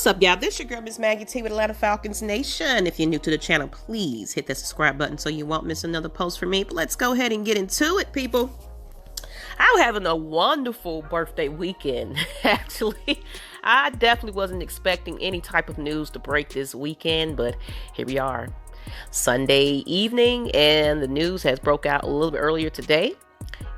What's up, y'all? This your girl, Miss Maggie T with Atlanta Falcons Nation. If you're new to the channel, please hit that subscribe button so you won't miss another post from me. But let's go ahead and get into it, people. I'm having a wonderful birthday weekend, actually. I definitely wasn't expecting any type of news to break this weekend, but here we are. Sunday evening, and the news has broke out a little bit earlier today.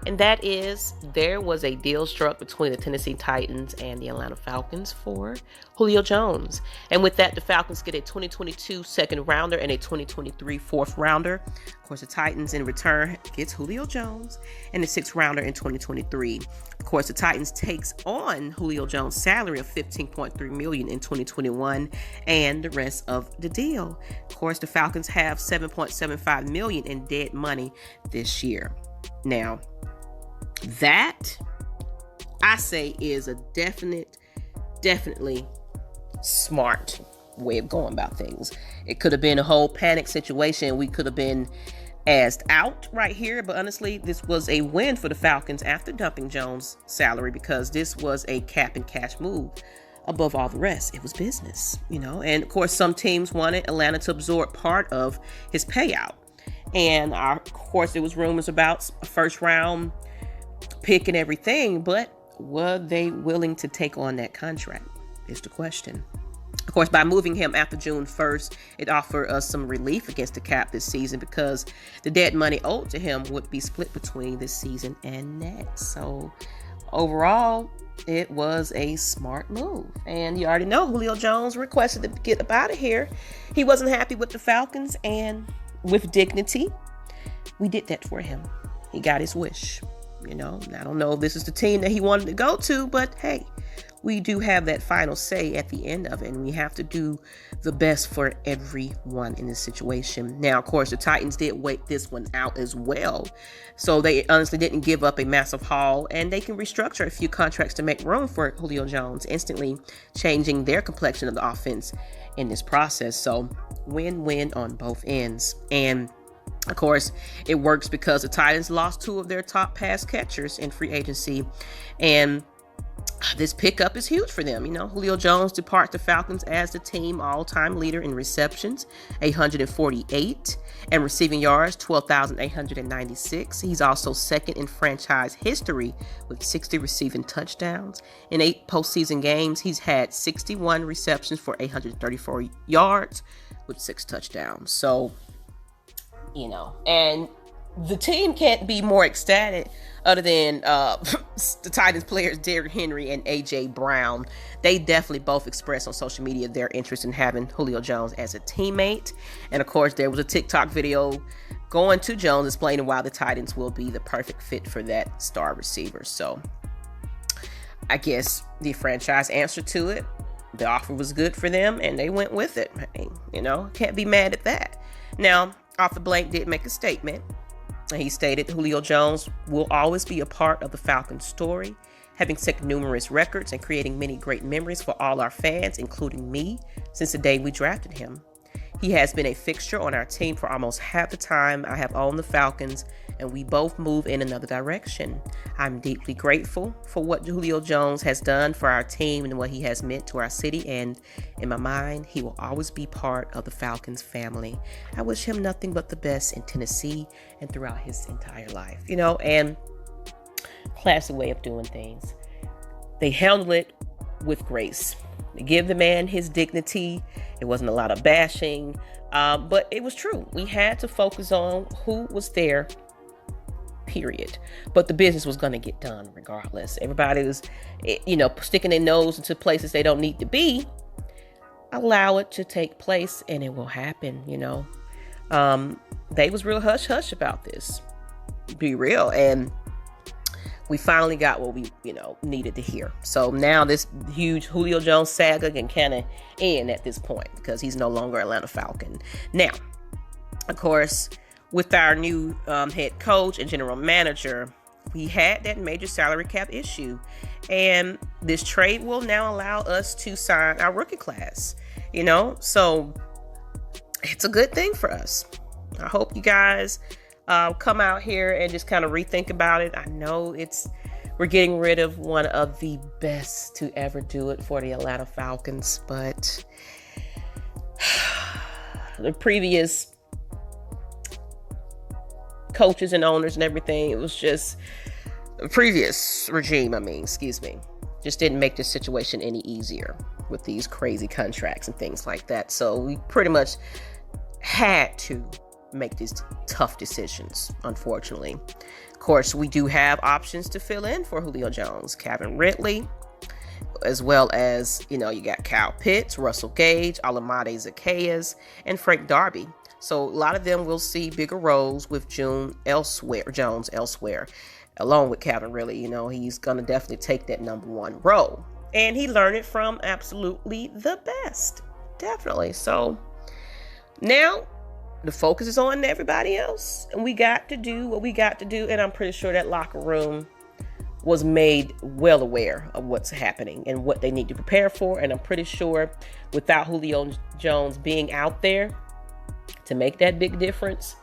And that is, there was a deal struck between the Tennessee Titans and the Atlanta Falcons for Julio Jones. And with that, the Falcons get a 2022 second rounder and a 2023 fourth rounder. Of course, the Titans in return gets Julio Jones and a sixth rounder in 2023. Of course, the Titans takes on Julio Jones' salary of $15.3 million in 2021 and the rest of the deal. Of course, the Falcons have $7.75 million in dead money this year. Now, that I say is a definitely smart way of going about things. It could have been a whole panic situation. We could have been asked out right here, but honestly, this was a win for the Falcons after dumping Jones' salary, because this was a cap and cash move. Above all the rest, it was business, and of course, some teams wanted Atlanta to absorb part of his payout. And of course, there was rumors about a first round pick and everything, but were they willing to take on that contract is the question. Of course, by moving him after June 1st, it offered us some relief against the cap this season, because the dead money owed to him would be split between this season and next. So overall, it was a smart move. And you already know Julio Jones requested to get up out of here. He wasn't happy with the Falcons, and with dignity, we did that for him. He got his wish. I don't know if this is the team that he wanted to go to, but hey, we do have that final say at the end of it, and we have to do the best for everyone in this situation. Now, of course, the Titans did wait this one out as well, so they honestly didn't give up a massive haul, and they can restructure a few contracts to make room for Julio Jones, instantly changing their complexion of the offense in this process. So win-win on both ends. And of course, it works because the Titans lost two of their top pass catchers in free agency, and this pickup is huge for them. Julio Jones departs the Falcons as the team all-time leader in receptions, 848, and receiving yards, 12,896. He's also second in franchise history with 60 receiving touchdowns. In 8 postseason games, he's had 61 receptions for 834 yards with 6 touchdowns. So, and the team can't be more ecstatic other than the Titans players Derrick Henry and A.J. Brown. They definitely both expressed on social media their interest in having Julio Jones as a teammate. And of course, there was a TikTok video going to Jones explaining why the Titans will be the perfect fit for that star receiver. So I guess the franchise answered to it. The offer was good for them, and they went with it. Can't be mad at that. Now, Arthur Blank did make a statement. He stated Julio Jones will always be a part of the Falcons story, having set numerous records and creating many great memories for all our fans, including me, since the day we drafted him. He has been a fixture on our team for almost half the time I have owned the Falcons, and we both move in another direction. I'm deeply grateful for what Julio Jones has done for our team and what he has meant to our city, and in my mind, he will always be part of the Falcons family. I wish him nothing but the best in Tennessee and throughout his entire life. And classic way of doing things. They handle it with grace. They give the man his dignity. It wasn't a lot of bashing, but it was true. We had to focus on who was there, period. But the business was going to get done regardless. Everybody was, sticking their nose into places they don't need to be. Allow it to take place, and it will happen. They was real hush-hush about this. Be real. And we finally got what we, needed to hear. So now this huge Julio Jones saga can kind of end at this point, because he's no longer Atlanta Falcon. Now, of course, with our new head coach and general manager, we had that major salary cap issue. And this trade will now allow us to sign our rookie class, So it's a good thing for us. I hope you guys come out here and just kind of rethink about it. I know it's we're getting rid of one of the best to ever do it for the Atlanta Falcons. But the previous coaches and owners and everything, it was just the previous regime, just didn't make this situation any easier with these crazy contracts and things like that. So we pretty much had to make these tough decisions, unfortunately. Of course, we do have options to fill in for Julio Jones, Calvin Ridley, as well as, you got Kyle Pitts, Russell Gage, Olamide Zaccheaus, and Frank Darby. So a lot of them will see bigger roles with Jones elsewhere, along with Calvin Ridley. He's going to definitely take that number one role. And he learned it from absolutely the best. Definitely. So now the focus is on everybody else. And we got to do what we got to do. And I'm pretty sure that locker room was made well aware of what's happening and what they need to prepare for. And I'm pretty sure without Julio Jones being out there to make that big difference,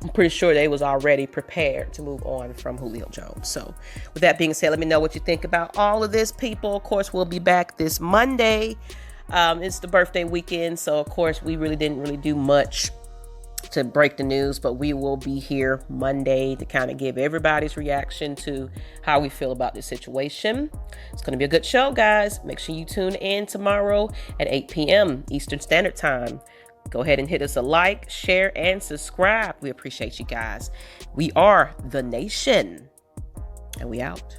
I'm pretty sure they was already prepared to move on from Julio Jones. So with that being said, let me know what you think about all of this, people. Of course, we'll be back this Monday. It's the birthday weekend. So of course, we didn't do much to break the news, but we will be here Monday to kind of give everybody's reaction to how we feel about this situation. It's going to be a good show, guys. Make sure you tune in tomorrow at 8 p.m. Eastern Standard Time. Go ahead and hit us a like, share, and subscribe. We appreciate you guys. We are the nation, and we out.